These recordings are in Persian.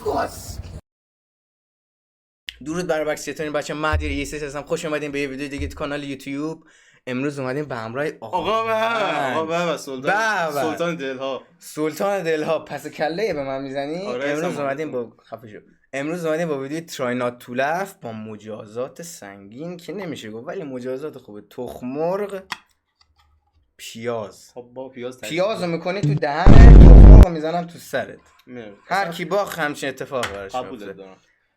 گاز. درود بر بچه، چطورین بچه؟ مهدی رئیسی هستم. خوش اومدین به یه ویدیو دیگه تو کانال یوتیوب. امروز اومدیم به همراه آقا سلطان دلها پس کله به من میزنی؟ امروز اومدیم با امروز اومدیم با ویدیو تراینات تولف با مجازات سنگین که نمیشه گفت ولی مجازات خوبه. تخم مرغ، پیاز. خب با پیاز رو میکنی تو دهنت، تخم مرغ رو میزنم تو سرت. هر کی باخت همچین اتفاق براش میفته.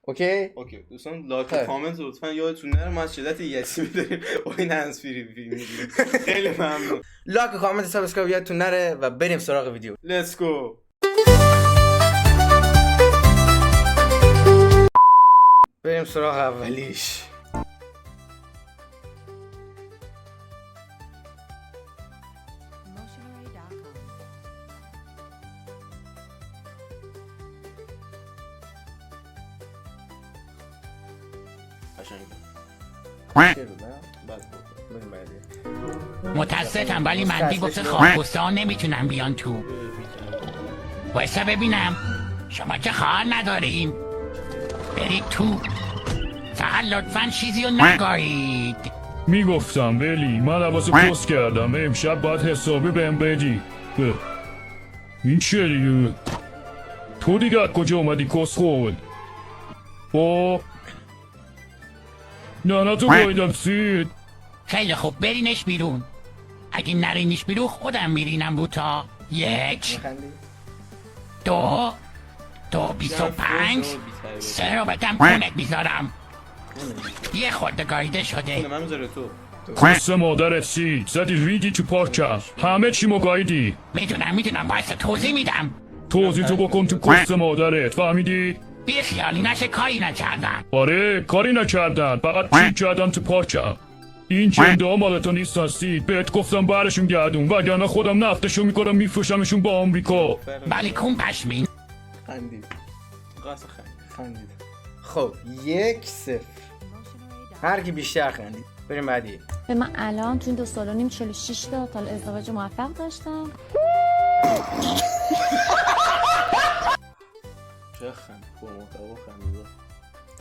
اوکی دوستان لایک و کامنت لطفا یادتون نره ما از شدت یتیمی داریم این هنز فری میگیریم. خیلی ممنون. لایک و کامنت سابسکرایب یادتون نره و بریم سراغ ویدیو. لیتس گو. بریم سراغ اولیش. متاسفم ولی مندی گفته خواهگسته ها نمیتونن بیان تو. وایسا ببینم شما که خواهر نداریم. برید تو، فقط لطفا چیزی رو نگاهید. میگفتم ولی من عوض پست کردم. امشب باید حسابی بهم بدی. این چیه دیگه؟ تو دیگه از کجا اومدی کس خود؟ نه تو بایدم سید. خیلی خوب برینش بیرون. اگه نرینش بیرون خودم میرینم رو تا 1 2 25 3 رو بدم خونت میذارم. یه خورده گایده شده. من میذاره تو کس مادرت سید زدی ریدی تو پارکم. همه چی مگایدی. میدونم باید توضیح میدم. توضیح تو بکن تو کس مادرت، فهمیدی؟ بی خیالی نشه کاری نکردن. آره کاری نکردن، فقط چیک کردن تو پارکم. این جنده ها مالتو نیستن سید. بهت گفتم برشون گردون وگرنه خودم نفتشون میکنم میفروشمشون با آمریکا. ولی کون پشمین. خندید. خب 1-0. هر کی بیشتر خندید. بریم بعدی. من الان تو این 2 سال و نیم 46 تا ازدواج موفق داشتم. چه خند خندید.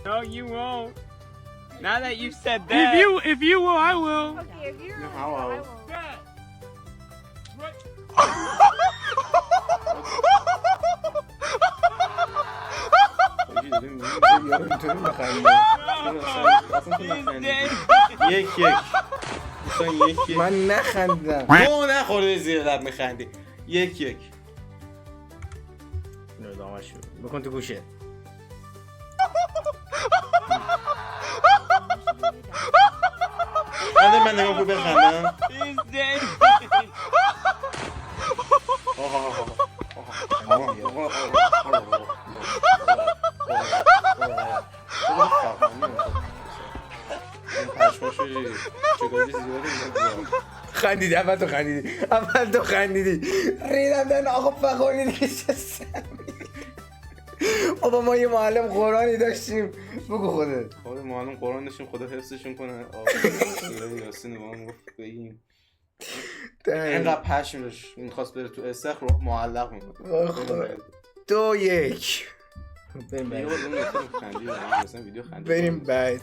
No, you won't. Now that you've said that. If you will, I will. Okay, if you I will. یک من نخندم. تو نخورده زیر لب میخندی. 1-1. نه دامش بکن تو گوشه. من نگاه کنم بخندم. He's dead. خندیدی. اول تو خندیدی. ریدم دن آقا فخوری دیگه. بابا ما یه معلم قرآنی داشتیم. بگو خودت. آره معلم قرآن داشتیم، خدا حفظشون کنه. یاسین با ما گفت بگیم. اینقدر پشم داشت میخواست بره تو استخر رو معلق میکنه. 2-1. بریم بعد.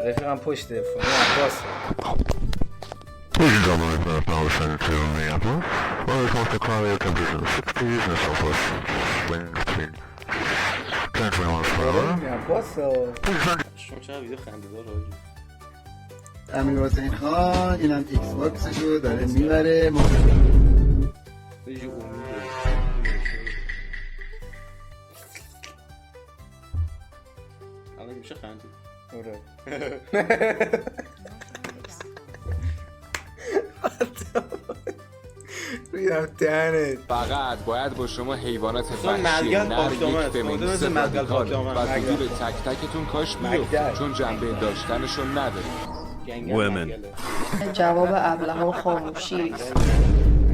رفیقم پشت تلفن عباس. Ladies and gentlemen, we've been now descending to Minneapolis. Weather is mostly cloudy with temperatures in the 60s and a southwest wind between 10 to 20 miles per hour. شما چرا ویدیو خنده‌دار آجی؟ امیر حسین خان اینم ایکس باکسشو داره میبره. یه امیده. الان میشه خندید. آره. ریدم دهنت. فقط باید با شما حیوانات وحشی نر یک فمینیست رادیکال و وجود تک تکتون کاش بیفته چون جنبه داشتنشون نداره. جواب ابلهان خاموشی است.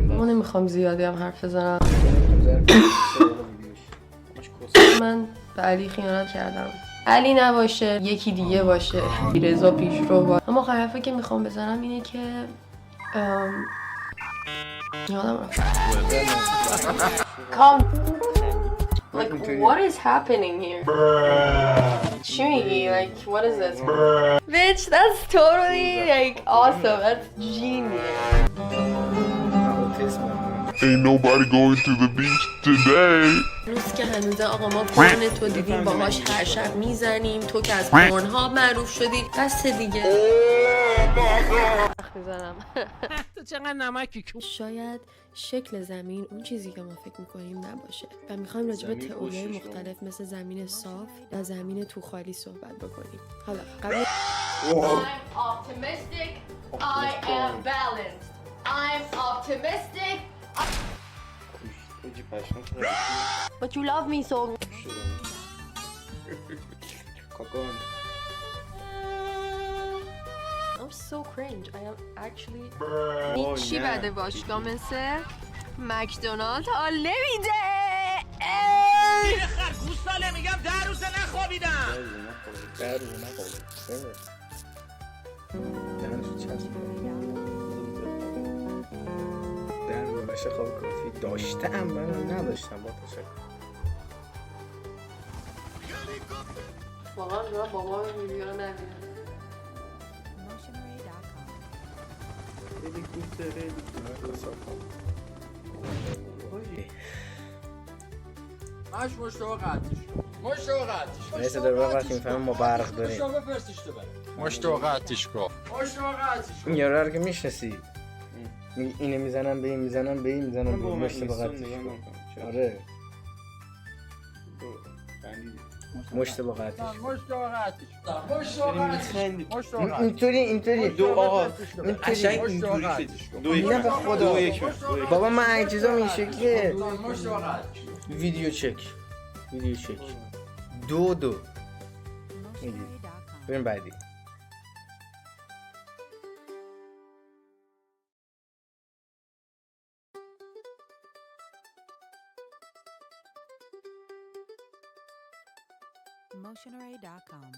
ما نمیخوام زیادی هم حرف بزنم. من به علی خیانت کردم. علی نباشه یکی دیگه باشه. رضا پیشرو باشه. اما حرفی که میخوام بزنم اینه که یادم رفت. کام Like, what is happening here? چی میگی? Like, what is this? Bitch, that's totally, like, awesome. That's genius. Ain't nobody going to the beach today. روز که هنوزه آقا ما پورن تو دیدیم باهاش هر شب میزنیم تو که از پورن ها معروف شدی بس دیگه میزنم تو چقدر نمکی شاید شکل زمین اون چیزی که ما فکر میکنیم نباشه و میخوایم راجع به تئوری‌های مختلف مثل زمین صاف یا زمین تو خالی صحبت بکنیم. حالا قبل I'm optimistic. I am balanced. I'm optimistic. But you love me so. I'm so cringe. I am actually. چی بده باشگاه مثل مکدونالد حال نمیده. خرگوش ساله میگم 10 روزه نخوابیدم. باشه خواب کافی داشتم من نداشتم با تشکر واقعا دارم بابا ویدیو رو نبینم نیسته در وقت این فهم ما برق داریم مشتاقتش کن این یاره رو که میشنسی اینه میزنم به این میزنم به این میزنم به این مشتباقتش آره مشتباقتش اینطوری دو آقا قشنگ اینطوری نه به خدا بابا من اجزا این شکلیه ویدیو چک 2 بریم بعدی Motionarray.com.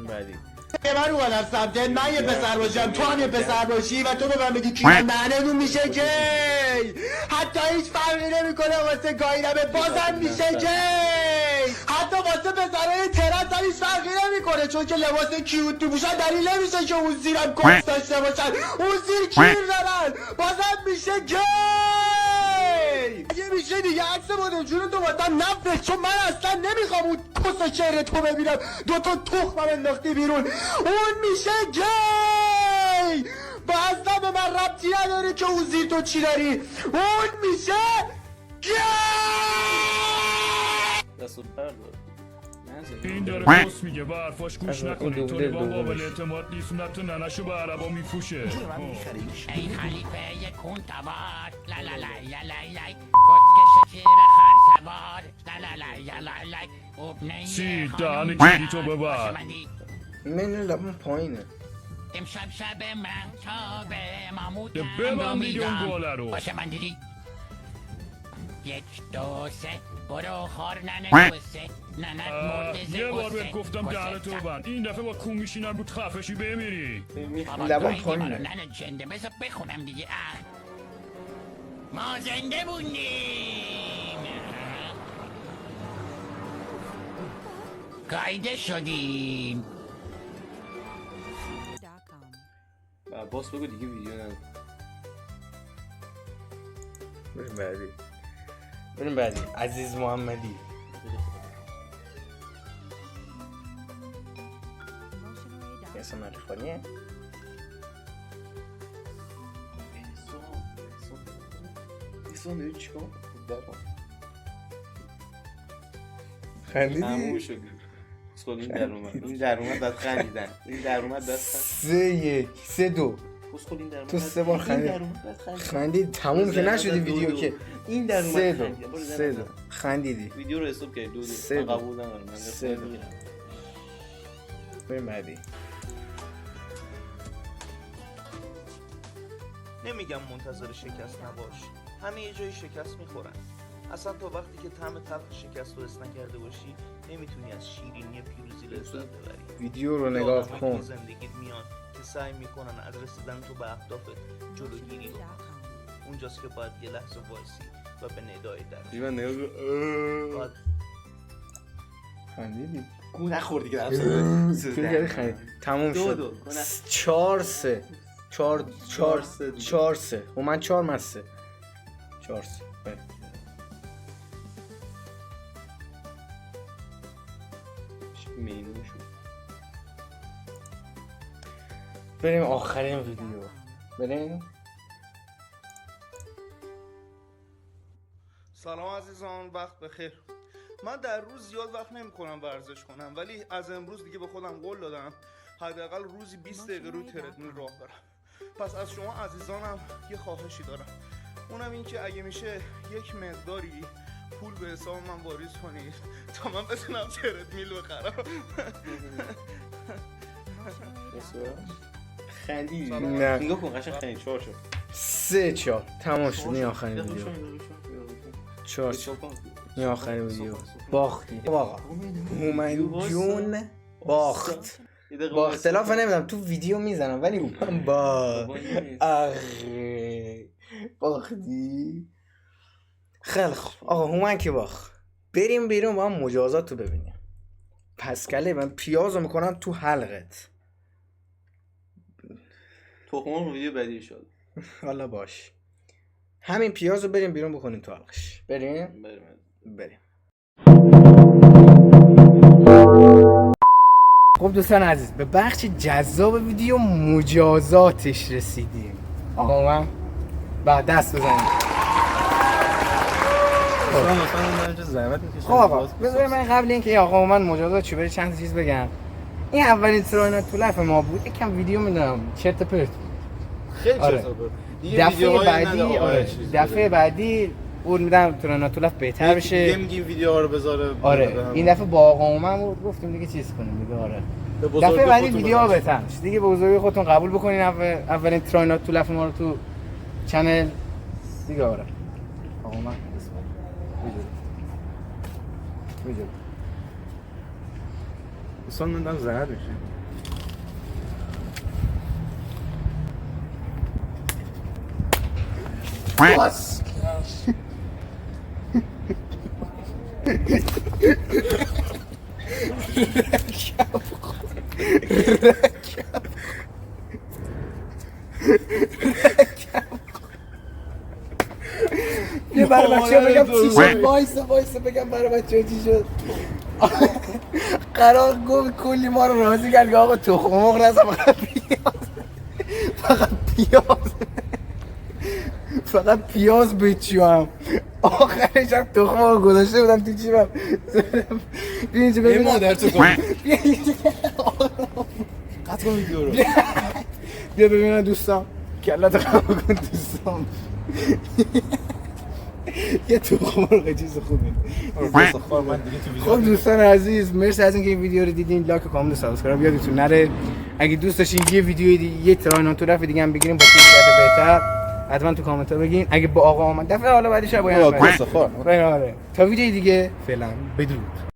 بعدی من اومدم سمتت من یه پسر باشم تو هم یه پسر باشی و تو به من بگی کی معنیمون میشه کی حتی هیچ فرقی نمیکنه واسه گاییدمه بازم میشه کی حتی واسه پسرای ترس هم هیچ فرقی نمیکنه چون که لباس کیوت تو پوشن دلیل نمیشه که اون زیرم کس داشته باشن اون زیر کیر دارن بازم میشه کی یه میشه دیگه عکس مادر جون تو واسم نفره چون من اصلا نمیخوام اون پس چهره تو ببینم 2 تا تخمم انداختی بیرون اون میشه گی با اصلا به من ربطی نداره که اون زیر تو چی داری اون میشه گی این داره پس میگه به حرفاش گوش نکنید طالبان قابل اعتماد نیست نتو ننشو به عربا میفروشه ای خلیفه یک کنتبار لالالای لالای کسکش شیر خرسبار لالالای لالای سی دهن کلی تو ببر من لبم پایینه امشب شب من تا به مامود ببندید اون گوله رو باشه من دیدی 1 2 3 برو خار ننه دوسته ننت مرده یه بار بهت گفتم دهنتو ببند این دفعه با کون میشینن بود خفشی بمیری لبم پایینه ننه جنده بذار بخونم دیگه ما زنده بودیم قایده شدیم باس بگو دیگه ویدیو نگو بریم بعدی عزیز محمدی اسم عرفانیه احسان داری چیکار خندیدی؟ تموم شد این در اومد باید خندیدن این در اومد باید 3 2 تو 3 بار خندید تموم که نشدی ویدیو که این در اومد 3 2 خندیدی ویدیو رو حساب کردی 2 قبول ندارم من 3 2 بریم بعدی نمیگم منتظر شکست نباش همه یه جایی شکست میخورن اصلا تا وقتی که طعم تلخ شکست رو حس نکرده باشی نمیتونی از شیرینی پیروزی لذت ببری. ویدیو رو نگاه کن. زندگیت میان که سعی میکنن از رسیدن تو به اهدافت جلوگیری بکنن. اونجاست که باید یه لحظه وایسی و به ندای در من نگاه خندیدی گونه خوردی که خندید تموم شد 4-3 و من 4 من 3 4-3 میمون شد. بریم آخرین ویدیو. بریم. سلام عزیزان، وقت بخیر. من در روز زیاد وقت نمی‌کنم ورزش کنم، ولی از امروز دیگه به خودم قول دادم حداقل روزی 20 دقیقه روی تردمیل راه برم. پس از شما عزیزانم یه خواهشی دارم، اونم این که اگه میشه یک مقداری پول به حساب من واریز کنید تا من بتونم تردمیل بخرم. خندی نه نگاه کن قشنگ خندی 4 شد 3-4 تمام شد. این آخرین ویدیو 4 این آخرین ویدیو باختی آقا. هومن جون باخت. با اختلاف نمیدونم تو ویدیو میزنم ولی هومن باختی. خیلی خوب آقا هومن که باخت. بریم بیرون با هم مجازات رو ببینیم. پسکله من پیاز رو میکنم تو حلقت. تخمون رو ویدیو بعدی شد. والا باش همین پیاز رو بریم بیرون بکنیم تو حلقش. بریم. خب دوستان عزیز به بخش جذاب ویدیو مجازاتش رسیدیم. آقا من بعد دست بزنیم. خب آقا بذار من قبل اینکه آقا من مجازات چی بره چند چیز بگم. این اولین تراینات تو لایف ما بود. یکم ویدیو میدونم چرت پرت خیلی چرت پرت. دفعه بعدی قول میدم تراینات تو لایف بهتر بشه. دیگه میگیم ویدیوها رو بذاره. آره این دفعه با آقا من گفتیم دیگه چیز کنیم دیگه. آره دفعه بعدی ویدیوها بهتر میشه دیگه. به بزرگی خودتون قبول بکنین اولین تراینات تو لایف ما رو تو چنل دیگه. آره آقا من ویدیو دوستان من دارم زرد میشه. باس یه برای بچه ها بگم چی شد. وایسه بگم برای بچه ها چی شد. قرار گفت کلی ما رو راضی کرد که آقا تخم مرغ نزن فقط پیاز بچیم. آخرش هم تخم مرغ گذاشته بودم تو جیبم. بیا اینجا ببین مادر تو کن. قطع کن ویدیو رو. بیا ببینم دوستان کلت خم کن دوستان. یه تخم مرغ چیز خوبی. خب دوستان عزیز مرسی از اینکه این ویدیو رو دیدین. لایک و کامنت و سابسکرایب یادتون نره. اگه دوست داشتین یه ویدیو دیگه یه تراینات تو رفت دیگه هم بگیریم با کیفیت بهتر حتما تو کامنت ها بگین. اگه با آقا اومد دفعه حالا بعدش باید تا ویدیو دیگه فعلا بدرود.